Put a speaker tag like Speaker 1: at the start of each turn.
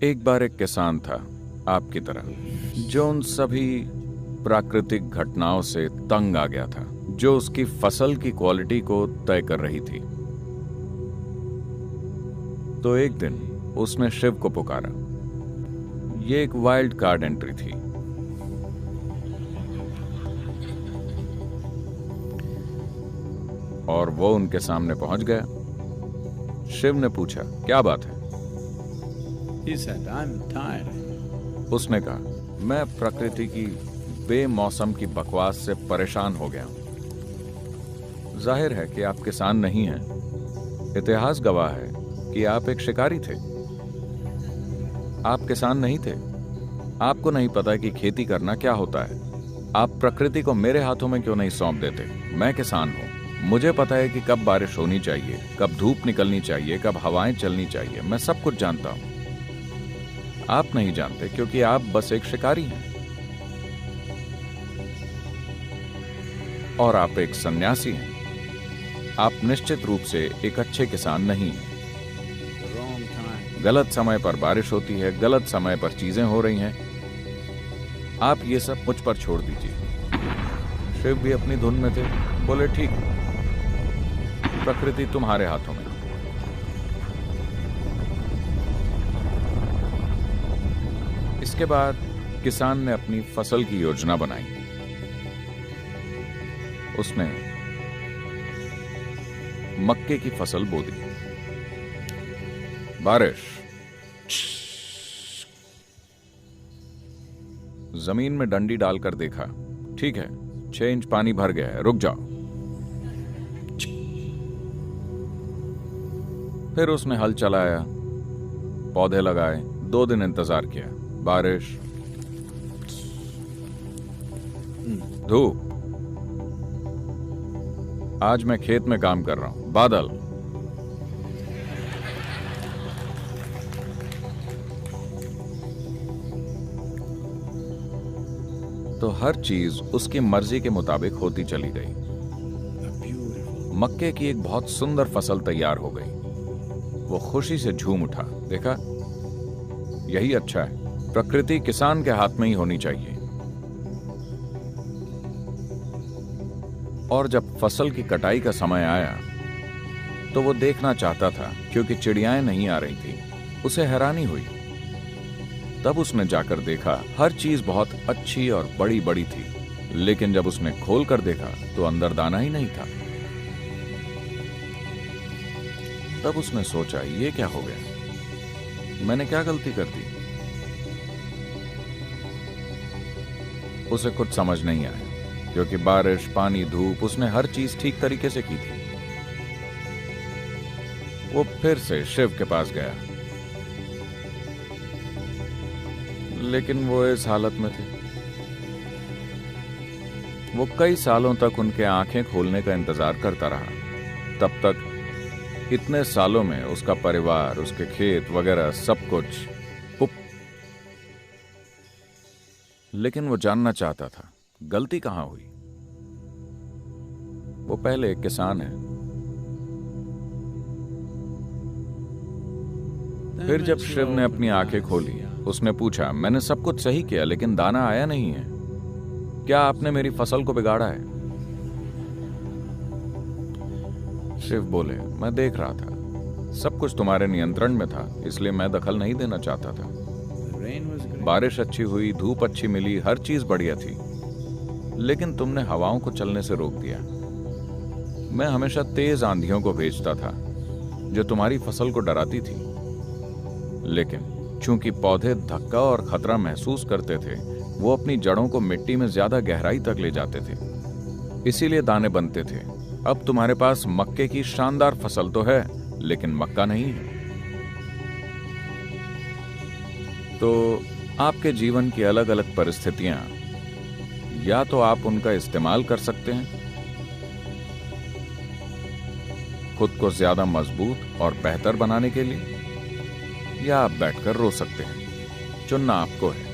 Speaker 1: एक बार एक किसान था आपकी तरह, जो उन सभी प्राकृतिक घटनाओं से तंग आ गया था जो उसकी फसल की क्वालिटी को तय कर रही थी। तो एक दिन उसने शिव को पुकारा। ये एक वाइल्ड कार्ड एंट्री थी। और वो उनके सामने पहुंच गया। शिव ने पूछा, क्या बात है?
Speaker 2: He said, I'm tired.
Speaker 1: उसने कहा, मैं प्रकृति की बेमौसम की बकवास से परेशान हो गया हूं। जाहिर है कि आप किसान नहीं हैं। इतिहास गवाह है कि आप एक शिकारी थे। आप किसान नहीं थे। आपको नहीं पता कि खेती करना क्या होता है। आप प्रकृति को मेरे हाथों में क्यों नहीं सौंप देते? मैं किसान हूं। मुझे पता है कि कब बारिश होनी चाहिए, कब धूप निकलनी चाहिए, कब हवाएं चलनी चाहिए। मैं सब कुछ जानता हूं। आप नहीं जानते क्योंकि आप बस एक शिकारी हैं। और आप एक सन्यासी हैं। आप निश्चित रूप से एक अच्छे किसान नहीं हैं।
Speaker 2: Wrong time.
Speaker 1: गलत समय पर बारिश होती है, गलत समय पर चीजें हो रही हैं। आप ये सब मुझ पर छोड़ दीजिए। शिव भी अपनी धुन में थे। बोले, ठीक, प्रकृति तुम्हारे हाथों में। इसके बाद किसान ने अपनी फसल की योजना बनाई। उसने मक्के की फसल बो दी। बारिश जमीन में डंडी डालकर देखा, ठीक है, 6 इंच पानी भर गया है, रुक जाओ। फिर उसने हल चलाया, पौधे लगाए, 2 दिन इंतजार किया। बारिश, धूप। आज मैं खेत में काम कर रहा हूं, बादल। तो हर चीज उसकी मर्जी के मुताबिक होती चली गई। मक्के की एक बहुत सुंदर फसल तैयार हो गई। वो खुशी से झूम उठा। देखा, यही अच्छा है। प्रकृति किसान के हाथ में ही होनी चाहिए। और जब फसल की कटाई का समय आया तो वो देखना चाहता था, क्योंकि चिड़ियाएं नहीं आ रही थी। उसे हैरानी हुई। तब उसने जाकर देखा, हर चीज बहुत अच्छी और बड़ी बड़ी थी। लेकिन जब उसने खोल कर देखा तो अंदर दाना ही नहीं था। तब उसने सोचा, ये क्या हो गया? मैंने क्या गलती कर दी? उसे कुछ समझ नहीं आया, क्योंकि बारिश, पानी, धूप, उसने हर चीज ठीक तरीके से की थी। वो फिर से शिव के पास गया, लेकिन वो इस हालत में थे। वो कई सालों तक उनके आंखें खोलने का इंतजार करता रहा। तब तक इतने सालों में उसका परिवार, उसके खेत वगैरह सब कुछ पुप। लेकिन वो जानना चाहता था, गलती कहां हुई। वो पहले एक किसान है। फिर जब शिव ने अपनी आंखें खोली, उसने पूछा, मैंने सब कुछ सही किया लेकिन दाना आया नहीं है। क्या आपने मेरी फसल को बिगाड़ा है? शिव बोले, मैं देख रहा था, सब कुछ तुम्हारे नियंत्रण में था, इसलिए मैं दखल नहीं देना चाहता था। बारिश अच्छी हुई, धूप अच्छी मिली, हर चीज बढ़िया थी। लेकिन तुमने हवाओं को चलने से रोक दिया। मैं हमेशा तेज आंधियों को भेजता था, जो तुम्हारी फसल को डराती थी। लेकिन चूंकि पौधे धक्का और खतरा महसूस करते थे, वो अपनी जड़ों को मिट्टी में ज्यादा गहराई तक ले जाते थे। इसीलिए दाने बनते थे। अब तुम्हारे पास मक्के की शानदार फसल तो है, लेकिन मक्का नहीं है। तो आपके जीवन की अलग अलग परिस्थितियां, या तो आप उनका इस्तेमाल कर सकते हैं खुद को ज्यादा मजबूत और बेहतर बनाने के लिए, या आप बैठकर रो सकते हैं। चुनना आपको है।